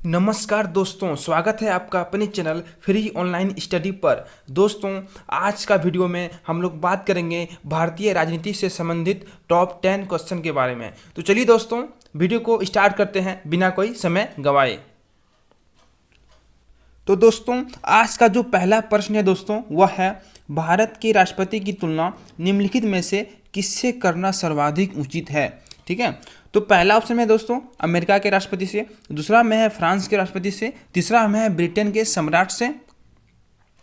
नमस्कार दोस्तों, स्वागत है आपका अपने चैनल फ्री ऑनलाइन स्टडी पर। दोस्तों, आज का वीडियो में हम लोग बात करेंगे भारतीय राजनीति से संबंधित टॉप 10 क्वेश्चन के बारे में। तो चलिए दोस्तों, वीडियो को स्टार्ट करते हैं बिना कोई समय गंवाए। तो दोस्तों, आज का जो पहला प्रश्न है दोस्तों, वह है भारत के राष्ट्रपति की तुलना निम्नलिखित में से किससे करना सर्वाधिक उचित है। ठीक है, तो पहला ऑप्शन है दोस्तों अमेरिका के राष्ट्रपति से, दूसरा में है फ्रांस के राष्ट्रपति से, तीसरा में है ब्रिटेन के सम्राट से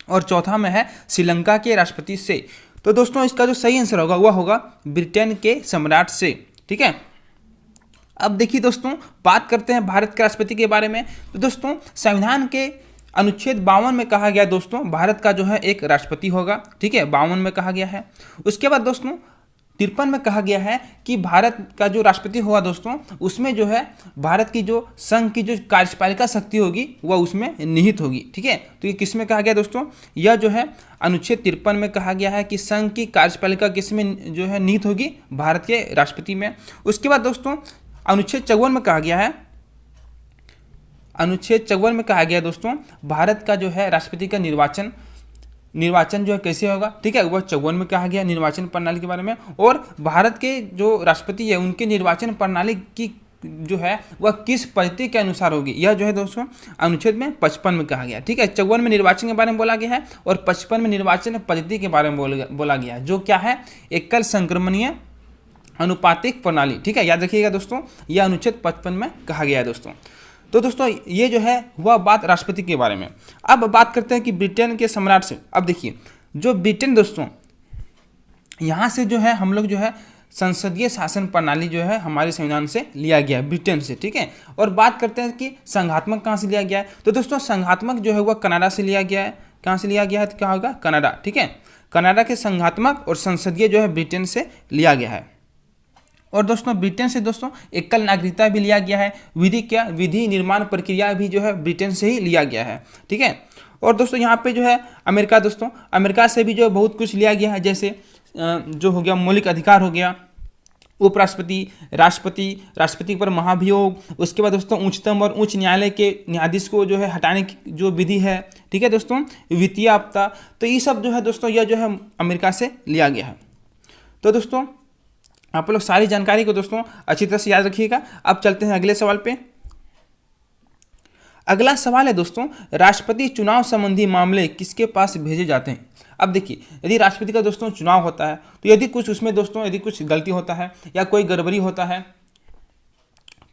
और चौथा में है श्रीलंका के राष्ट्रपति से। तो दोस्तों, इसका जो सही आंसर होगा वह होगा ब्रिटेन के सम्राट से। ठीक है, अब देखिए दोस्तों, बात करते हैं भारत के राष्ट्रपति के बारे में। तो दोस्तों, संविधान के अनुच्छेद 52 में कहा गया दोस्तों भारत का जो है एक राष्ट्रपति होगा। ठीक है, 52 में कहा गया है। उसके बाद दोस्तों 53 में कहा गया है कि भारत का जो राष्ट्रपति होगा दोस्तों, उसमें जो है भारत की जो संघ की जो कार्यपालिका शक्ति होगी वह उसमें निहित होगी। ठीक है, तो ये किस में कहा गया दोस्तों, यह जो है अनुच्छेद 53 में कहा गया है कि संघ की कार्यपालिका किस में जो है निहित होगी, भारत के राष्ट्रपति में। उसके बाद दोस्तों अनुच्छेद 54 में कहा गया है, अनुच्छेद 54 में कहा गया दोस्तों भारत का जो है राष्ट्रपति का निर्वाचन जो है कैसे होगा। ठीक है, वह 54 में कहा गया निर्वाचन प्रणाली के बारे में। और भारत के जो राष्ट्रपति है उनके निर्वाचन प्रणाली की जो है वह किस पद्धति के अनुसार होगी, यह जो है दोस्तों अनुच्छेद में 55 में कहा गया। ठीक है, 54 में निर्वाचन के बारे में बोला गया है और 55 में निर्वाचन पद्धति के बारे में बोला गया है, जो क्या है एकल संक्रमणीय अनुपातिक प्रणाली। ठीक है, याद रखिएगा दोस्तों, यह अनुच्छेद 55 में कहा गया है दोस्तों। तो दोस्तों ये जो है वह बात राष्ट्रपति के बारे में। अब बात करते हैं कि ब्रिटेन के सम्राट से। अब देखिए, जो ब्रिटेन दोस्तों, यहाँ से जो है हम लोग जो है संसदीय शासन प्रणाली जो है हमारे संविधान से लिया गया है, ब्रिटेन से। ठीक है, और बात करते हैं कि संघात्मक कहाँ से लिया गया है। तो दोस्तों संघात्मक जो है वह कनाडा से लिया गया है। कहाँ से लिया गया है, तो क्या होगा कनाडा। ठीक है, कनाडा के संघात्मक और संसदीय जो है ब्रिटेन से लिया गया है। और दोस्तों ब्रिटेन से दोस्तों एकल नागरिकता भी लिया गया है। विधि निर्माण प्रक्रिया भी जो है ब्रिटेन से ही लिया गया है। ठीक है, और दोस्तों यहाँ पे जो है अमेरिका, दोस्तों अमेरिका से भी जो है बहुत कुछ लिया गया है, जैसे जो हो गया मौलिक अधिकार हो गया, उपराष्ट्रपति, राष्ट्रपति पर महाभियोग। उसके बाद दोस्तों उच्चतम और उच्च न्यायालय के न्यायाधीश को जो है हटाने की जो विधि है। ठीक है दोस्तों, वित्तीय आपदा, तो ये सब जो है दोस्तों यह जो है अमेरिका से लिया गया है। तो दोस्तों आप लोग सारी जानकारी को दोस्तों अच्छी तरह से याद रखिएगा। अब चलते हैं अगले सवाल पे। अगला सवाल है दोस्तों, राष्ट्रपति चुनाव संबंधी मामले किसके पास भेजे जाते हैं। अब देखिए, यदि राष्ट्रपति का दोस्तों चुनाव होता है तो यदि कुछ उसमें दोस्तों यदि कुछ गलती होता है या कोई गड़बड़ी होता है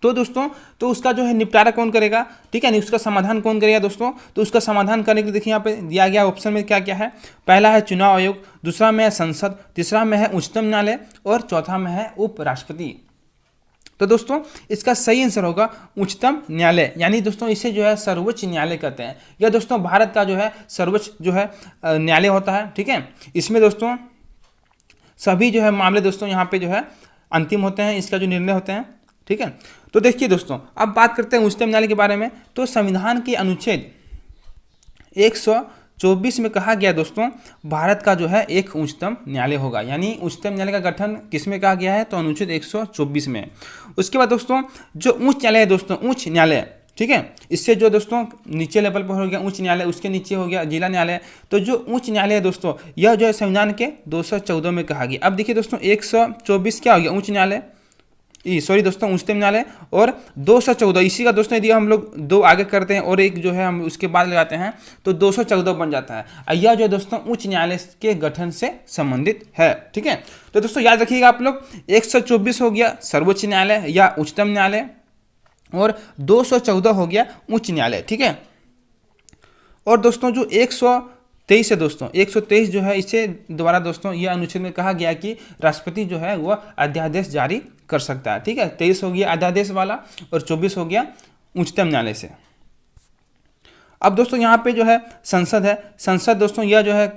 तो दोस्तों तो उसका जो है निपटारा कौन करेगा। ठीक है, नहीं उसका समाधान कौन करेगा दोस्तों, तो उसका समाधान करने के लिए देखिए यहाँ पे दिया गया ऑप्शन में क्या क्या है। पहला है चुनाव आयोग, दूसरा में है संसद, तीसरा में है उच्चतम न्यायालय और चौथा में है उपराष्ट्रपति। तो दोस्तों इसका सही आंसर होगा उच्चतम न्यायालय, यानी दोस्तों इसे जो है सर्वोच्च न्यायालय कहते हैं। यह दोस्तों भारत का जो है सर्वोच्च जो है न्यायालय होता है। ठीक है, इसमें दोस्तों सभी जो है मामले दोस्तों यहाँ पे जो है अंतिम होते हैं, इसका जो निर्णय होते हैं। ठीक है, तो देखिए दोस्तों अब बात करते हैं उच्चतम न्यायालय के बारे में। तो संविधान के अनुच्छेद 124 में कहा गया दोस्तों भारत का जो है एक उच्चतम न्यायालय होगा, यानी उच्चतम न्यायालय का गठन किस में कहा गया है, तो अनुच्छेद 124 में। उसके बाद दोस्तों जो उच्च न्यायालय है दोस्तों, उच्च न्यायालय, ठीक है, इससे जो दोस्तों नीचे लेवल पर हो गया उच्च न्यायालय, उसके नीचे हो गया जिला न्यायालय। तो जो उच्च न्यायालय है दोस्तों यह जो है संविधान के 214 में कहा गया। अब देखिए दोस्तों 124 क्या हो गया, उच्च न्यायालय, सॉरी दोस्तों उच्चतम न्यायालय, और 214 इसी का दोस्तों यदि हम लोग दो आगे करते हैं और एक जो है हम उसके बाद लगाते हैं तो 214 बन जाता है। यह जो दोस्तों उच्च न्यायालय के गठन से संबंधित है। ठीक है, तो दोस्तों याद रखिएगा आप लोग 124 हो गया सर्वोच्च न्यायालय या उच्चतम न्यायालय और 214 हो गया उच्च न्यायालय। ठीक है, और दोस्तों जो 123 है दोस्तों, 123 जो है इसे द्वारा दोस्तों यह अनुच्छेद में कहा गया कि राष्ट्रपति जो है वह अध्यादेश जारी कर सकता है। ठीक है, 23 हो गया अध्यादेश वाला और 24 हो गया उच्चतम न्यायालय से। अब दोस्तों यहाँ पे जो है संसद है, संसद दोस्तों यह जो है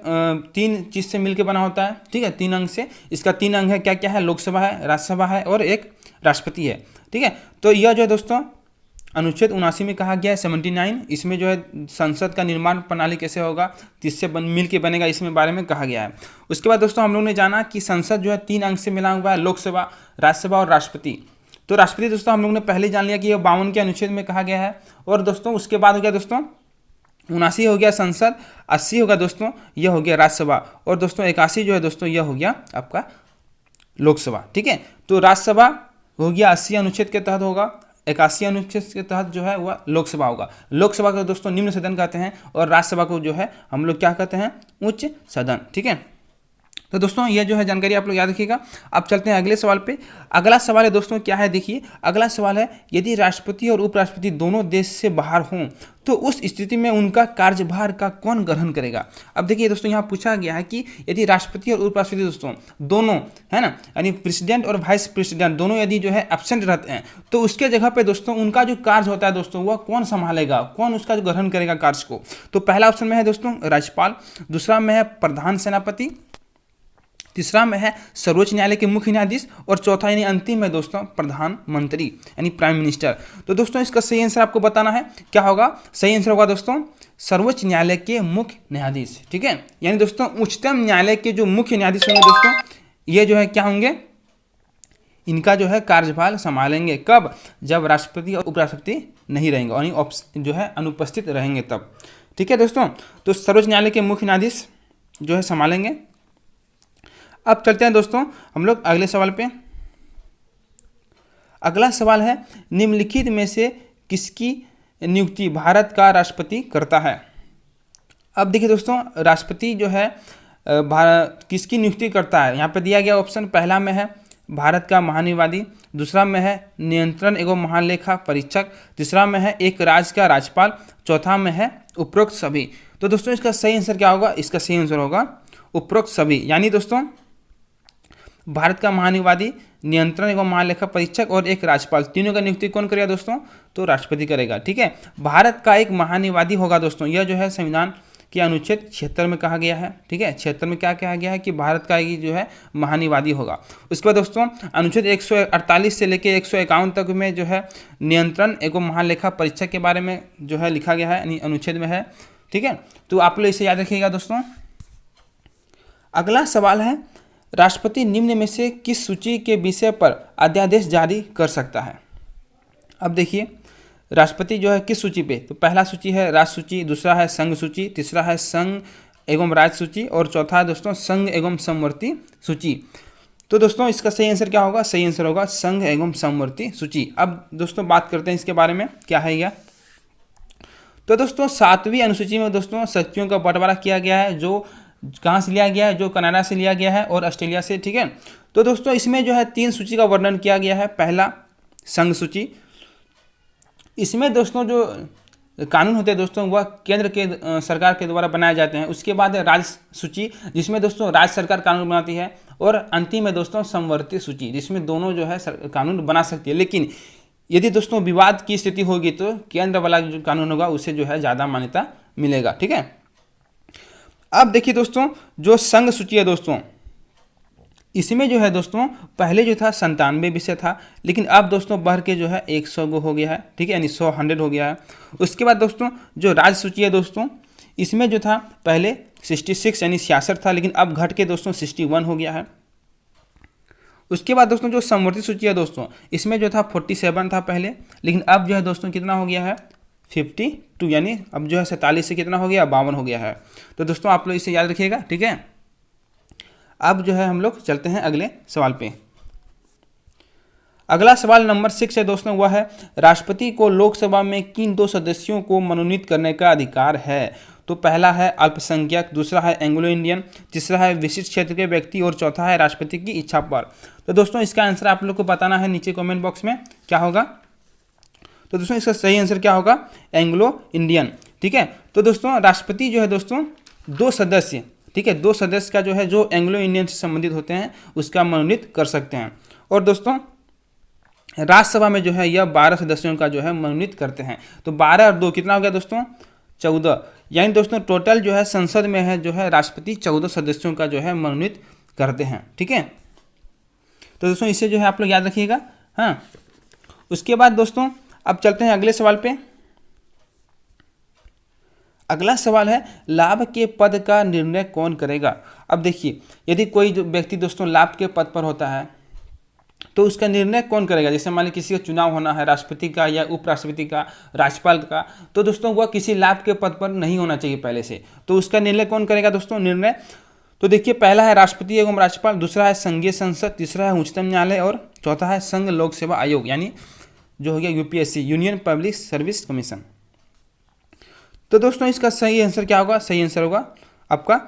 3 चीज़ से मिलकर बना होता है। ठीक है, 3 अंग से, इसका 3 अंग है, क्या क्या है, लोकसभा है, राज्यसभा है और एक राष्ट्रपति है। ठीक है, तो यह जो है दोस्तों अनुच्छेद 79 में कहा गया है 79, इसमें जो है संसद का निर्माण प्रणाली कैसे होगा, किससे मिल के बनेगा, इसमें बारे में कहा गया है। उसके बाद दोस्तों हम लोग ने जाना कि संसद जो है 3 अंग से मिला हुआ है, लोकसभा, राज्यसभा और राष्ट्रपति। तो राष्ट्रपति दोस्तों हम लोग ने पहले जान लिया कि यह 52 के अनुच्छेद में कहा गया है। और दोस्तों उसके बाद हो गया दोस्तों 79 हो गया संसद, 80 होगा दोस्तों यह हो गया राज्यसभा, और दोस्तों 81 जो है दोस्तों यह हो गया आपका लोकसभा। ठीक है, तो राज्यसभा हो गया 80 अनुच्छेद के तहत होगा, 81 अनुच्छेद के तहत जो है वह लोकसभा होगा। लोकसभा को दोस्तों निम्न सदन कहते हैं और राज्यसभा को जो है हम लोग क्या कहते हैं, उच्च सदन। ठीक है, तो दोस्तों ये जो है जानकारी आप लोग याद रखिएगा। अब चलते हैं अगले सवाल पे। अगला सवाल है दोस्तों क्या है, देखिए अगला सवाल है, यदि राष्ट्रपति और उपराष्ट्रपति दोनों देश से बाहर हों तो उस स्थिति में उनका कार्यभार का कौन ग्रहण करेगा। अब देखिए दोस्तों यहाँ पूछा गया है कि यदि राष्ट्रपति और उपराष्ट्रपति दोस्तों दोनों है ना, यानी प्रेसिडेंट और वाइस प्रेसिडेंट दोनों यदि जो है एब्सेंट रहते हैं तो उसके जगह पे दोस्तों उनका जो कार्य होता है दोस्तों वह कौन संभालेगा, कौन उसका जो ग्रहण करेगा कार्य को। तो पहला ऑप्शन में है दोस्तों राज्यपाल, दूसरा में है प्रधान सेनापति, तीसरा में है सर्वोच्च न्यायालय के मुख्य न्यायाधीश, और चौथा यानी अंतिम है दोस्तों प्रधानमंत्री यानी प्राइम मिनिस्टर। तो दोस्तों इसका सही आंसर आपको बताना है, क्या होगा, सही आंसर होगा दोस्तों सर्वोच्च न्यायालय के मुख्य न्यायाधीश। ठीक है, यानी दोस्तों उच्चतम न्यायालय के जो मुख्य न्यायाधीश होंगे दोस्तों ये जो है क्या होंगे, इनका जो है कार्यभार संभालेंगे। कब, जब राष्ट्रपति और उपराष्ट्रपति नहीं रहेंगे यानी जो है अनुपस्थित रहेंगे तब। ठीक है दोस्तों, तो सर्वोच्च न्यायालय के मुख्य न्यायाधीश जो है संभालेंगे। अब चलते हैं दोस्तों हम लोग अगले सवाल पे। अगला सवाल है, निम्नलिखित में से किसकी नियुक्ति भारत का राष्ट्रपति करता है। अब देखिए दोस्तों राष्ट्रपति जो है किसकी नियुक्ति करता है, यहाँ पे दिया गया ऑप्शन, पहला में है भारत का महानिवादी, दूसरा में है नियंत्रण एवं महालेखा परीक्षक, तीसरा में है एक राज्य का राज्यपाल, चौथा में है उपरोक्त सभी। तो दोस्तों इसका सही आंसर क्या होगा, इसका सही आंसर होगा उपरोक्त सभी, यानी दोस्तों भारत का महानिवादी, नियंत्रण एवं महालेखा परीक्षक और एक राज्यपाल, तीनों का नियुक्ति कौन करेगा दोस्तों, तो राष्ट्रपति करेगा। ठीक है, भारत का एक महानिवादी होगा दोस्तों, यह जो है संविधान के अनुच्छेद 76 में कहा गया है। ठीक है, 76 में क्या कहा गया है कि भारत का ही जो है महानिवादी होगा। उसके बाद दोस्तों अनुच्छेद 148 से लेकर 151 तक में जो है नियंत्रण एवं महालेखा परीक्षक के बारे में जो है लिखा गया है, यानी अनुच्छेद में है। ठीक है, तो आप लोग इसे याद रखिएगा दोस्तों। अगला सवाल है, राष्ट्रपति निम्न में से किस सूची के विषय पर अध्यादेश जारी कर सकता है। अब देखिए राष्ट्रपति जो है किस सूची पे, तो पहला सूची है राज्य सूची, दूसरा है संघ सूची, तीसरा है संघ एवं राज्य सूची, और चौथा है दोस्तों संघ एवं समवर्ती सूची। तो दोस्तों इसका सही आंसर क्या होगा, सही आंसर होगा संघ एवं समवर्ती सूची। अब दोस्तों बात करते हैं इसके बारे में, क्या है यह। तो दोस्तों 7वीं अनुसूची में दोस्तों शक्तियों का बंटवारा किया गया है, जो कहाँ से लिया गया है, जो कनाडा से लिया गया है और ऑस्ट्रेलिया से। ठीक है, तो दोस्तों इसमें जो है 3 सूची का वर्णन किया गया है। पहला संघ सूची, इसमें दोस्तों जो कानून होते हैं दोस्तों वह केंद्र के सरकार के द्वारा बनाए जाते हैं। उसके बाद है राज्य सूची, जिसमें दोस्तों राज्य सरकार कानून बनाती है, और अंतिम है दोस्तों समवर्ती सूची, जिसमें दोनों जो है कानून बना सकती है। लेकिन यदि दोस्तों विवाद की स्थिति होगी तो केंद्र वाला जो कानून होगा उसे जो है ज़्यादा मान्यता मिलेगा। ठीक है, अब देखिए दोस्तों जो संघ सूची है दोस्तों, इसमें जो है दोस्तों पहले जो था 97 विषय था, लेकिन अब दोस्तों बढ़ के जो है 100 हो गया है। ठीक है, यानी 100 हो गया है। उसके बाद दोस्तों जो राज्य सूची है दोस्तों, इसमें जो था पहले 66 यानी 66 था, लेकिन अब घट के दोस्तों 61 हो गया है। उसके बाद दोस्तों जो समवर्ती सूची है दोस्तों, इसमें जो था 47 था पहले, लेकिन अब जो है दोस्तों कितना हो गया है 52, यानी अब जो है 47 से कितना हो गया 52 हो गया है। तो दोस्तों आप लोग इसे याद रखिएगा। ठीक है, अब जो है हम लोग चलते हैं अगले सवाल पे। अगला सवाल नंबर 6 है दोस्तों, वह है राष्ट्रपति को लोकसभा में किन 2 सदस्यों को मनोनीत करने का अधिकार है। तो पहला है अल्पसंख्यक, दूसरा है एंग्लो इंडियन, तीसरा है विशिष्ट क्षेत्र के व्यक्ति, और चौथा है राष्ट्रपति की इच्छा पर। तो दोस्तों इसका आंसर आप लोग को बताना है नीचे कमेंट बॉक्स में, क्या होगा। तो दोस्तों इसका सही आंसर क्या होगा, एंग्लो इंडियन। ठीक है, तो दोस्तों राष्ट्रपति जो है दोस्तों 2 सदस्य, ठीक है 2 सदस्य का जो है जो एंग्लो इंडियन से संबंधित होते हैं उसका मनोनीत कर सकते हैं। और दोस्तों राज्यसभा में जो है यह 12 सदस्यों का जो है मनोनीत करते हैं। तो 12 और 2 कितना हो गया दोस्तों 14, यानी दोस्तों टोटल जो है संसद में है जो है राष्ट्रपति 14 सदस्यों का जो है मनोनीत करते हैं। ठीक है, तो दोस्तों इसे जो है आप लोग याद रखिएगा। हाँ, उसके बाद दोस्तों अब चलते हैं अगले सवाल पे। अगला सवाल है लाभ के पद का निर्णय कौन करेगा। अब देखिए यदि कोई जो व्यक्ति दोस्तों लाभ के पद पर होता है तो उसका निर्णय कौन करेगा। जैसे मान लीजिए किसी का चुनाव होना है, राष्ट्रपति का या उपराष्ट्रपति का, राज्यपाल का, तो दोस्तों वह किसी लाभ के पद पर नहीं होना चाहिए पहले से। तो उसका निर्णय कौन करेगा दोस्तों, निर्णय तो देखिए पहला है राष्ट्रपति एवं राज्यपाल, दूसरा है संघीय संसद, तीसरा है उच्चतम न्यायालय और चौथा है संघ लोक सेवा आयोग यानी जो हो गया UPSC, union public service commission. तो दोस्तों इसका सही आंसर क्या होगा, सही आंसर होगा आपका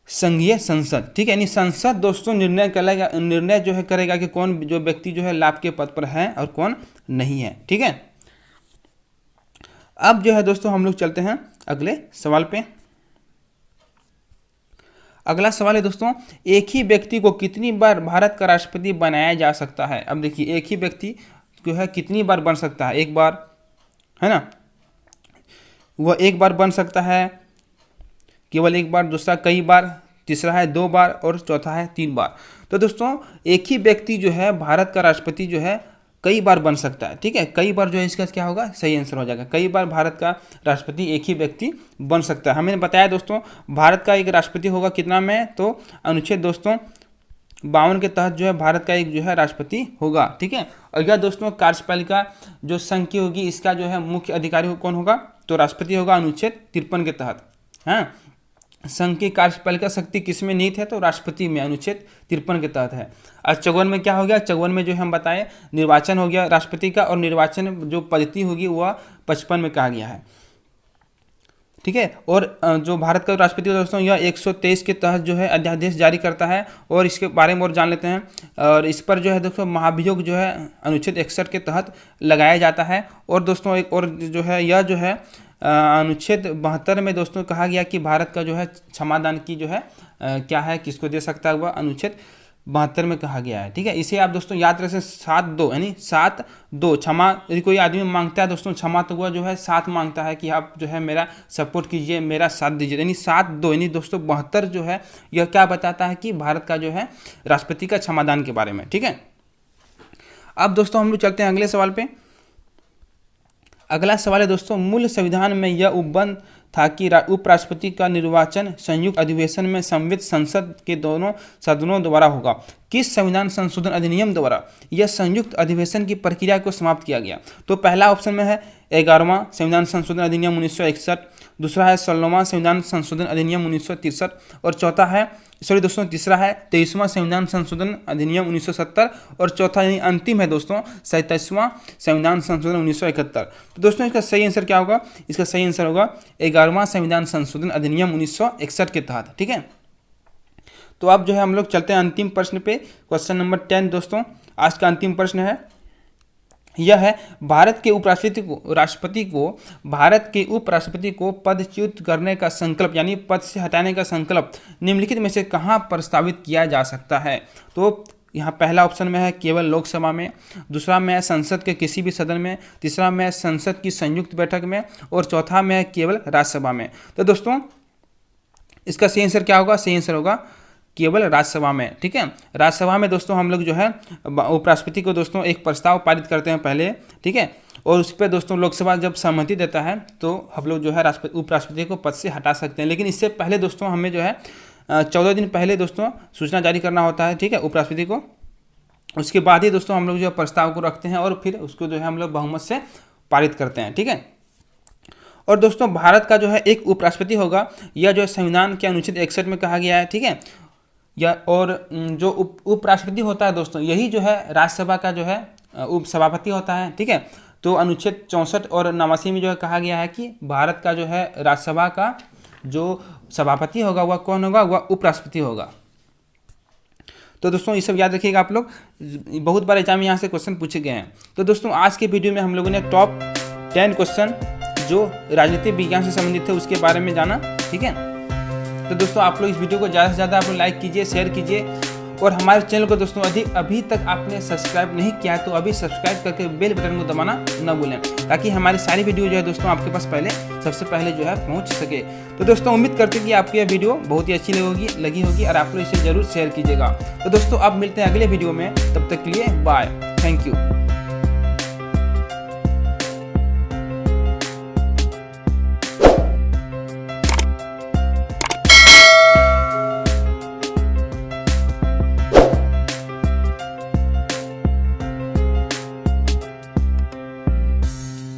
संघीय संसद। ठीक है, यानी संसद दोस्तों निर्णय जो है करेगा कि कौन जो व्यक्ति जो है लाभ के पद पर है और कौन नहीं है। ठीक है, अब जो है दोस्तों हम लोग चलते हैं अगले सवाल पे। अगला सवाल है दोस्तों, एक ही व्यक्ति को कितनी बार भारत का राष्ट्रपति बनाया जा सकता है। अब देखिए एक ही व्यक्ति जो है कितनी बार बन सकता है, एक बार है ना, वह एक बार बन सकता है, केवल एक बार, दूसरा कई बार, तीसरा है 2 बार और चौथा है 3 बार। तो दोस्तों एक ही व्यक्ति जो है भारत का राष्ट्रपति जो है कई बार बन सकता है। ठीक है, कई बार जो है इसका क्या होगा, सही आंसर हो जाएगा। कई बार भारत का राष्ट्रपति एक ही व्यक्ति बन सकता है। हमने बताया दोस्तों भारत का एक राष्ट्रपति होगा कितना में, तो अनुच्छेद दोस्तों 52 के तहत जो है भारत का एक जो है राष्ट्रपति होगा। ठीक है, और यह दोस्तों कार्यपालिका जो संघ की होगी, इसका जो है मुख्य अधिकारी कौन होगा, तो राष्ट्रपति होगा अनुच्छेद 53 के तहत। हाँ, संघ की कार्यपालिका शक्ति किस में निहित है, तो राष्ट्रपति में, अनुच्छेद 53 के तहत है। और 54 में क्या हो गया, 54 में जो हम बताए निर्वाचन हो गया राष्ट्रपति का, और निर्वाचन जो पद्धति होगी वह 55 में कहा गया है। ठीक है, और जो भारत का राष्ट्रपति दोस्तों यह 123 के तहत जो है अध्यादेश जारी करता है, और इसके बारे में और जान लेते हैं। और इस पर जो है दोस्तों महाभियोग जो है अनुच्छेद 61 के तहत लगाया जाता है। और दोस्तों एक और जो है यह जो है अनुच्छेद 72 में दोस्तों कहा गया कि भारत का जो है क्षमादान की जो है क्या है, किसको दे सकता है, वह अनुच्छेद 72 में कहा गया है। ठीक है, इसे आप दोस्तों याद रखें 7-2 यानी 7-2 क्षमा। यदि कोई आदमी मांगता है दोस्तों क्षमा, तो वह जो है 7 मांगता है कि आप जो है मेरा सपोर्ट कीजिए, मेरा साथ दीजिए, यानी 7-2 यानी दोस्तों 72 जो है यह क्या बताता है कि भारत का जो है राष्ट्रपति का क्षमादान के बारे में। ठीक है, अब दोस्तों हम लोग चलते हैं अगले सवाल पे। अगला सवाल है दोस्तों, मूल संविधान में यह उपबंध था कि उपराष्ट्रपति का निर्वाचन संयुक्त अधिवेशन में संवित संसद के दोनों सदनों द्वारा होगा। किस संविधान संशोधन अधिनियम द्वारा यह संयुक्त अधिवेशन की प्रक्रिया को समाप्त किया गया। तो पहला ऑप्शन में है 11वां संविधान संशोधन अधिनियम 1961, दूसरा है 16वां संविधान संशोधन अधिनियम 1963 और चौथा है दोस्तों तीसरा है 23वां संविधान संशोधन अधिनियम 1970 और चौथा यानी अंतिम है दोस्तों 27वां संविधान संशोधन 1971। तो दोस्तों इसका सही आंसर क्या होगा, इसका सही आंसर होगा 11वां संविधान संशोधन अधिनियम 1961 के तहत। ठीक है, तो अब जो है हम लोग चलते हैं अंतिम प्रश्न पे, क्वेश्चन नंबर 10 दोस्तों आज का अंतिम प्रश्न है। यह है भारत के उपराष्ट्रपति को पदच्युत करने का संकल्प यानी पद से हटाने का संकल्प निम्नलिखित में से कहाँ प्रस्तावित किया जा सकता है। तो यहाँ पहला ऑप्शन में है केवल लोकसभा में, दूसरा में है संसद के किसी भी सदन में, तीसरा में है संसद की संयुक्त बैठक में और चौथा में है केवल राज्यसभा में। तो दोस्तों इसका सही आंसर क्या होगा, सही आंसर होगा केवल राज्यसभा में। ठीक है, राज्यसभा में दोस्तों हम लोग जो है उपराष्ट्रपति को दोस्तों एक प्रस्ताव पारित करते हैं पहले। ठीक है, और उस पर दोस्तों लोकसभा जब सहमति देता है तो हम लोग जो है उपराष्ट्रपति को पद से हटा सकते हैं। लेकिन इससे पहले दोस्तों हमें जो है 14 दिन पहले दोस्तों सूचना जारी करना होता है। ठीक है, उपराष्ट्रपति को, उसके बाद ही दोस्तों हम लोग जो प्रस्ताव को रखते हैं और फिर उसको जो है हम लोग बहुमत से पारित करते हैं। ठीक है, और दोस्तों भारत का जो है एक उपराष्ट्रपति होगा, यह जो संविधान के अनुच्छेद 61 में कहा गया है। ठीक है, या और जो उपराष्ट्रपति होता है दोस्तों यही जो है राज्यसभा का जो है उपसभापति होता है। ठीक है, तो अनुच्छेद 64 और 89 में जो है कहा गया है कि भारत का जो है राज्यसभा का जो सभापति होगा वह कौन होगा, वह उपराष्ट्रपति होगा। तो दोस्तों ये सब याद रखिएगा आप लोग, बहुत बार एग्जाम में यहाँ से क्वेश्चन पूछे गए हैं। तो दोस्तों आज के वीडियो में हम लोगों ने टॉप 10 क्वेश्चन जो राजनीतिक विज्ञान से संबंधित थे उसके बारे में जाना। ठीक है, तो दोस्तों आप लोग इस वीडियो को ज़्यादा से ज़्यादा आप लोग लाइक कीजिए, शेयर कीजिए और हमारे चैनल को दोस्तों अभी तक आपने सब्सक्राइब नहीं किया है तो अभी सब्सक्राइब करके बेल बटन को दबाना न भूलें, ताकि हमारी सारी वीडियो जो है दोस्तों आपके पास सबसे पहले जो है पहुंच सके। तो दोस्तों उम्मीद करते हैं कि आपको यह वीडियो बहुत ही अच्छी लगी होगी और आप लोग इसे जरूर शेयर कीजिएगा। तो दोस्तों अब मिलते हैं अगले वीडियो में, तब तक के लिए बाय, थैंक यू।